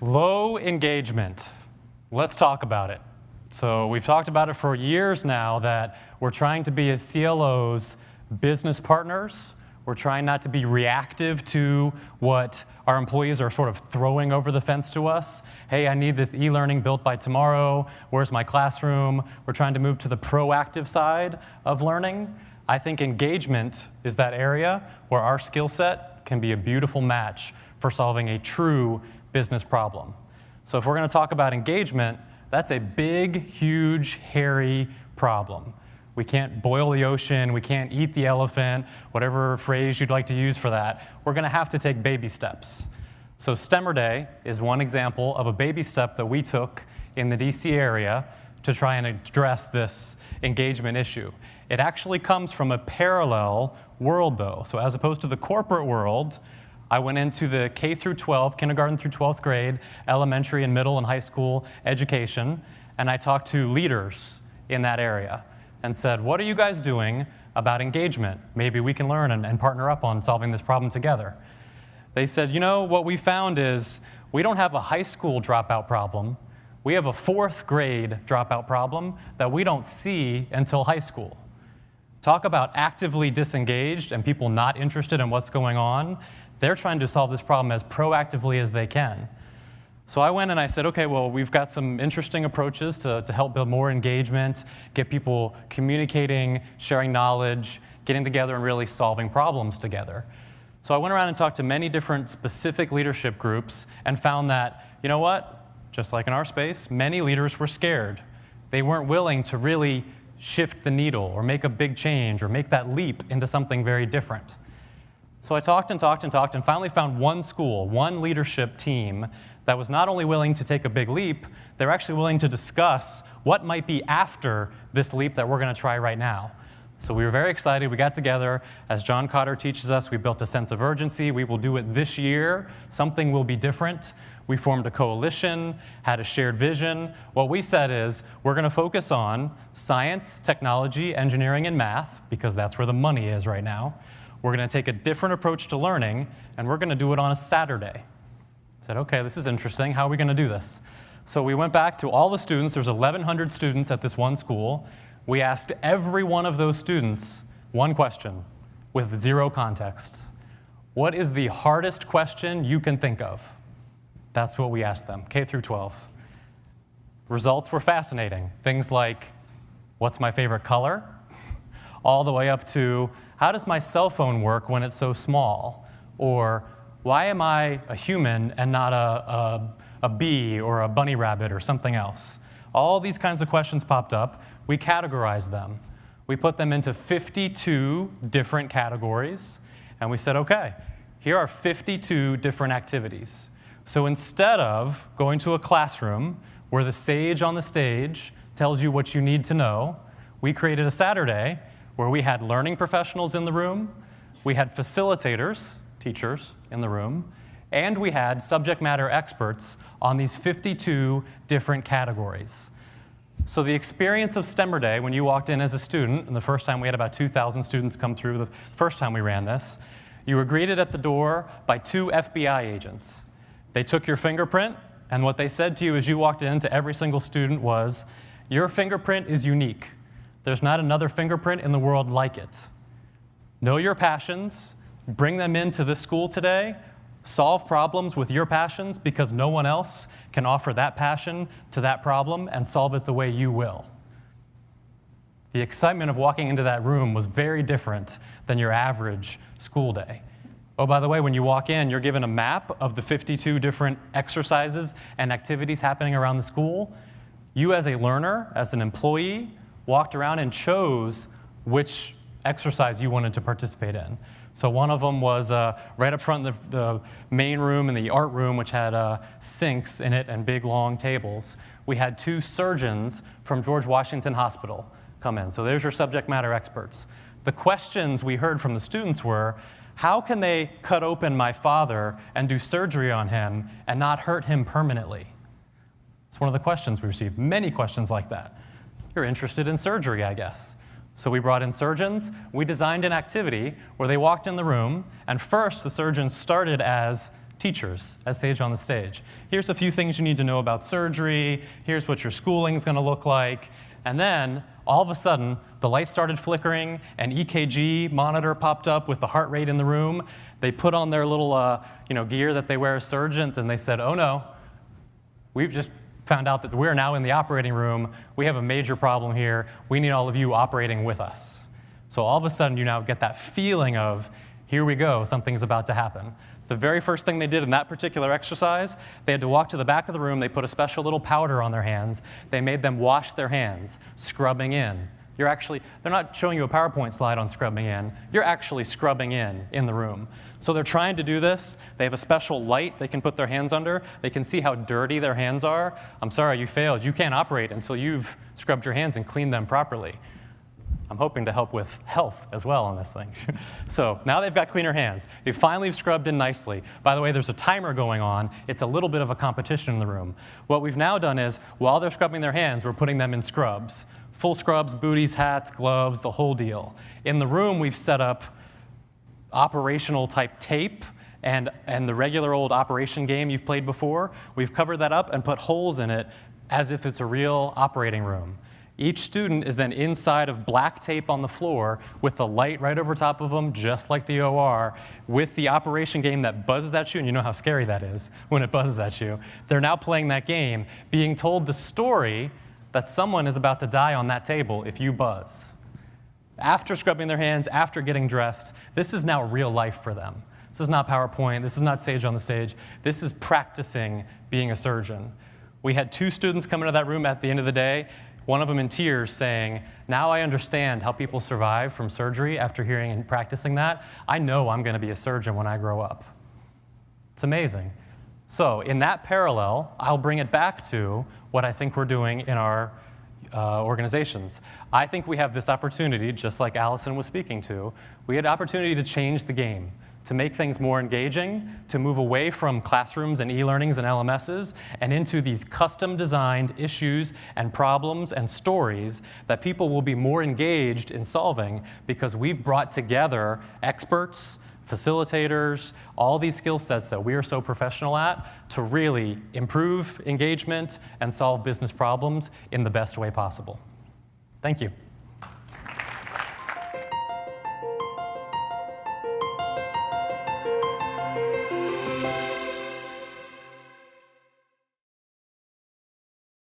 Low engagement. Let's talk about it. So we've talked about it for years now that we're trying to be as CLOs business partners. We're trying not to be reactive to what our employees are sort of throwing over the fence to us. Hey, I need this e-learning built by tomorrow. Where's my classroom? We're trying to move to the proactive side of learning. I think engagement is that area where our skill set can be a beautiful match for solving a true business problem. So if we're going to talk about engagement, that's a big, huge, hairy problem. We can't boil the ocean, we can't eat the elephant, whatever phrase you'd like to use for that. We're going to have to take baby steps. So STEMmer Day is one example of a baby step that we took in the DC area to try and address this engagement issue. It actually comes from a parallel world, though. So as opposed to the corporate world, I went into the K through 12, kindergarten through 12th grade, elementary and middle and high school education, and I talked to leaders in that area and said, what are you guys doing about engagement? Maybe we can learn and partner up on solving this problem together. They said, you know, what we found is we don't have a high school dropout problem. We have a 4th grade dropout problem that we don't see until high school. Talk about actively disengaged and people not interested in what's going on. They're trying to solve this problem as proactively as they can. So I went and I said, okay, well, we've got some interesting approaches to help build more engagement, get people communicating, sharing knowledge, getting together and really solving problems together. So I went around and talked to many different specific leadership groups and found that, you know what, just like in our space, many leaders were scared. They weren't willing to really shift the needle or make a big change or make that leap into something very different. So I talked and talked and talked and finally found one school, one leadership team that was not only willing to take a big leap, they're actually willing to discuss what might be after this leap that we're going to try right now. So we were very excited. We got together. As John Cotter teaches us, we built a sense of urgency. We will do it this year. Something will be different. We formed a coalition, had a shared vision. What we said is we're going to focus on science, technology, engineering, and math, because that's where the money is right now. We're going to take a different approach to learning, and we're going to do it on a Saturday. I said, okay, this is interesting. How are we going to do this? So we went back to all the students. There's 1,100 students at this one school. We asked every one of those students one question with 0 context. What is the hardest question you can think of? That's what we asked them, K through 12. Results were fascinating. Things like, what's my favorite color? All the way up to, how does my cell phone work when it's so small? Or, why am I a human and not a bee or a bunny rabbit or something else? All these kinds of questions popped up. We categorized them. We put them into 52 different categories, and we said, okay, here are 52 different activities. So instead of going to a classroom where the sage on the stage tells you what you need to know, we created a Saturday where we had learning professionals in the room, we had facilitators, teachers, in the room, and we had subject matter experts on these 52 different categories. So the experience of STEMmer Day, when you walked in as a student, and the first time we had about 2,000 students come through the first time we ran this, you were greeted at the door by 2 FBI agents. They took your fingerprint, and what they said to you as you walked in to every single student was, your fingerprint is unique. There's not another fingerprint in the world like it. Know your passions, bring them into this school today, solve problems with your passions because no one else can offer that passion to that problem and solve it the way you will. The excitement of walking into that room was very different than your average school day. Oh, by the way, when you walk in, you're given a map of the 52 different exercises and activities happening around the school. You as a learner, as an employee, walked around and chose which exercise you wanted to participate in. So one of them was right up front in the main room and the art room, which had sinks in it and big, long tables. We had 2 surgeons from George Washington Hospital come in. So there's your subject matter experts. The questions we heard from the students were, how can they cut open my father and do surgery on him and not hurt him permanently? It's one of the questions we received. Many questions like that. You're interested in surgery, I guess. So we brought in surgeons. We designed an activity where they walked in the room, and first the surgeons started as teachers as Sage on the Stage. Here's a few things you need to know about surgery. Here's what your schooling's going to look like. And then, all of a sudden, the light started flickering, an EKG monitor popped up with the heart rate in the room. They put on their little gear that they wear as surgeons, and they said, oh no, we've just found out that we're now in the operating room. We have a major problem here. We need all of you operating with us. So all of a sudden, you now get that feeling of, here we go, something's about to happen. The very first thing they did in that particular exercise, they had to walk to the back of the room. They put a special little powder on their hands. They made them wash their hands, scrubbing in. They're not showing you a PowerPoint slide on scrubbing in. You're actually scrubbing in the room. So they're trying to do this. They have a special light they can put their hands under. They can see how dirty their hands are. I'm sorry, you failed. You can't operate until you've scrubbed your hands and cleaned them properly. I'm hoping to help with health as well on this thing. So now they've got cleaner hands. They finally scrubbed in nicely. By the way, there's a timer going on. It's a little bit of a competition in the room. What we've now done is, while they're scrubbing their hands, we're putting them in scrubs. Full scrubs, booties, hats, gloves, the whole deal. In the room, we've set up operational type tape and the regular old operation game you've played before. We've covered that up and put holes in it as if it's a real operating room. Each student is then inside of black tape on the floor with the light right over top of them, just like the OR, with the operation game that buzzes at you, and you know how scary that is when it buzzes at you. They're now playing that game, being told the story that someone is about to die on that table if you buzz. After scrubbing their hands, after getting dressed, this is now real life for them. This is not PowerPoint. This is not Sage on the Stage. This is practicing being a surgeon. We had 2 students come into that room at the end of the day, one of them in tears saying, now I understand how people survive from surgery after hearing and practicing that. I know I'm going to be a surgeon when I grow up. It's amazing. So in that parallel, I'll bring it back to what I think we're doing in our organizations. I think we have this opportunity, just like Allison was speaking to, we had an opportunity to change the game, to make things more engaging, to move away from classrooms and e-learnings and LMSs and into these custom-designed issues and problems and stories that people will be more engaged in solving because we've brought together experts, facilitators, all these skill sets that we are so professional at to really improve engagement and solve business problems in the best way possible. Thank you.